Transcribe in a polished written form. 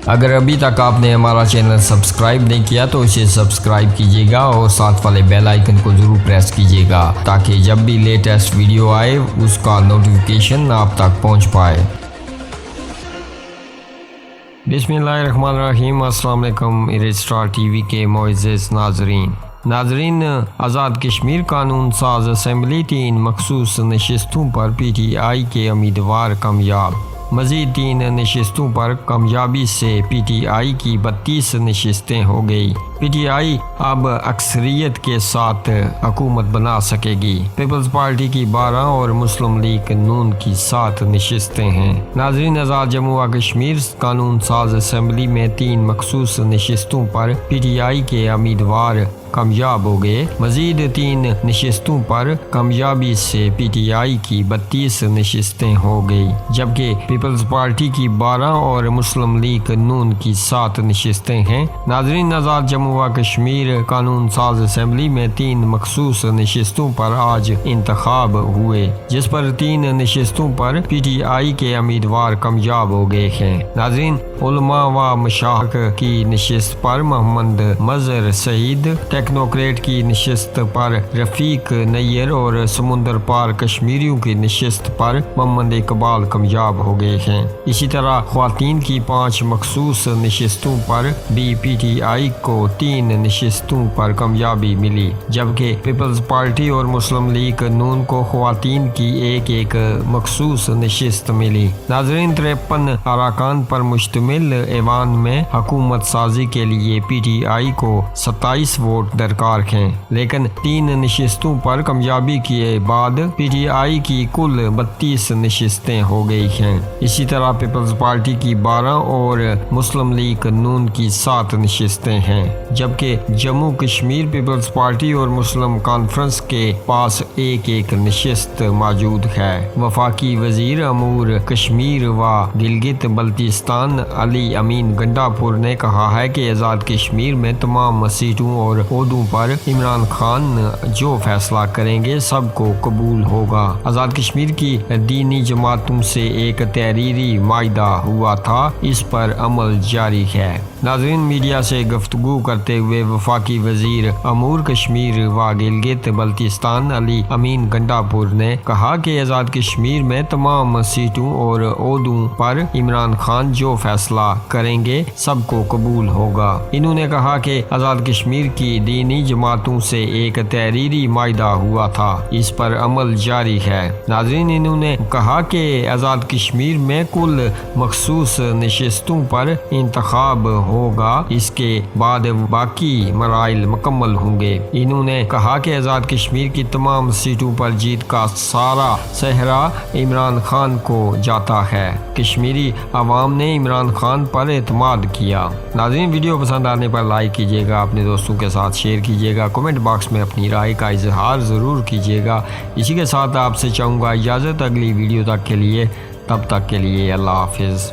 اگر ابھی تک آپ نے ہمارا چینل سبسکرائب نہیں کیا تو اسے سبسکرائب کیجیے گا اور ساتھ والے بیل آئیکن کو ضرور پریس کیجیے گا تاکہ جب بھی لیٹسٹ ویڈیو آئے اس کا نوٹیفیکیشن آپ تک پہنچ پائے۔ بسم اللہ الرحمن الرحیم۔ السلام علیکم اسٹار ٹی وی کے معزز ناظرین، آزاد کشمیر قانون ساز اسمبلی 3 مخصوص نشستوں پر پی ٹی آئی کے امیدوار کامیاب۔ مزید 3 نشستوں پر کامیابی سے پی ٹی آئی کی 32 نشستیں ہو گئی۔ پی ٹی آئی اب اکثریت کے ساتھ حکومت بنا سکے گی۔ پیپلز پارٹی کی 12 اور مسلم لیگ نون کی 7 نشستیں ہیں۔ ناظرین، آزاد جموں و کشمیر قانون ساز اسمبلی میں 3 مخصوص نشستوں پر پی ٹی آئی کے امیدوار کامیاب ہو گئے۔ مزید 3 نشستوں پر کامیابی سے پی ٹی آئی کی 32 نشستیں ہو گئی، جبکہ پیپلز پارٹی کی 12 اور مسلم لیگ نون کی 7 نشستیں ہیں۔ ناظرین، آزاد جموں و کشمیر قانون ساز اسمبلی میں 3 مخصوص نشستوں پر آج انتخاب ہوئے، جس پر 3 نشستوں پر پی ٹی آئی کے امیدوار کامیاب ہو گئے ہیں۔ ناظرین، علماء و مشائخ کی نشست پر محمد مظہر سعید، ٹیکنوکریٹ کی نشست پر رفیق نیر اور سمندر پار کشمیریوں کی نشست پر محمد اقبال کامیاب ہو گئے ہیں۔ اسی طرح خواتین کی 5 مخصوص نشستوں پر بھی پی ٹی آئی کو 3 نشستوں پر کامیابی ملی، جبکہ پیپلز پارٹی اور مسلم لیگ نون کو خواتین کی ایک مخصوص نشست ملی۔ ناظرین، 53 اراکین پر مشتمل ایوان میں حکومت سازی کے لیے پی ٹی آئی کو 27 ووٹ درکار ہیں، لیکن 3 نشستوں پر کامیابی کے بعد پی ٹی آئی کی کل 32 نشستیں ہو گئی ہیں۔ اسی طرح پیپلز پارٹی کی 12 اور مسلم لیگ نون کی 7 نشستیں ہیں، جبکہ جموں کشمیر پیپلز پارٹی اور مسلم کانفرنس کے پاس ایک نشست موجود ہے۔ وفاقی وزیر امور کشمیر و گلگت بلتستان علی امین گنڈاپور نے کہا ہے کہ آزاد کشمیر میں تمام سیٹوں اور عہدوں پر عمران خان جو فیصلہ کریں گے سب کو قبول ہوگا۔ آزاد کشمیر کی دینی جماعتوں سے ایک تحریری معاہدہ ہوا تھا، اس پر عمل جاری ہے۔ ناظرین، میڈیا سے گفتگو کرتے ہوئے وفاقی وزیر امور کشمیر و گلگت بلتستان علی امین گنڈاپور نے کہا کہ آزاد کشمیر میں تمام سیٹوں اور عہدوں پر عمران خان جو فیصلہ کریں گے سب کو قبول ہوگا۔ انہوں نے کہا کہ آزاد کشمیر کی دینی جماعتوں سے ایک تحریری معاہدہ ہوا تھا، اس پر عمل جاری ہے۔ ناظرین، انہوں نے کہا کہ آزاد کشمیر میں کل مخصوص نشستوں پر انتخاب ہوگا، اس کے بعد باقی مراحل مکمل ہوں گے۔ انہوں نے کہا کہ آزاد کشمیر کی تمام سیٹوں پر جیت کا سارا صحرا عمران خان کو جاتا ہے۔ کشمیری عوام نے عمران خان پر اعتماد کیا۔ ناظرین، ویڈیو پسند آنے پر لائک کیجیے گا، اپنے دوستوں کے ساتھ شیئر کیجیے گا، کمنٹ باکس میں اپنی رائے کا اظہار ضرور کیجیے گا۔ اسی کے ساتھ آپ سے چاہوں گا اجازت اگلی ویڈیو تک کے لیے، تب تک کے لیے اللہ حافظ۔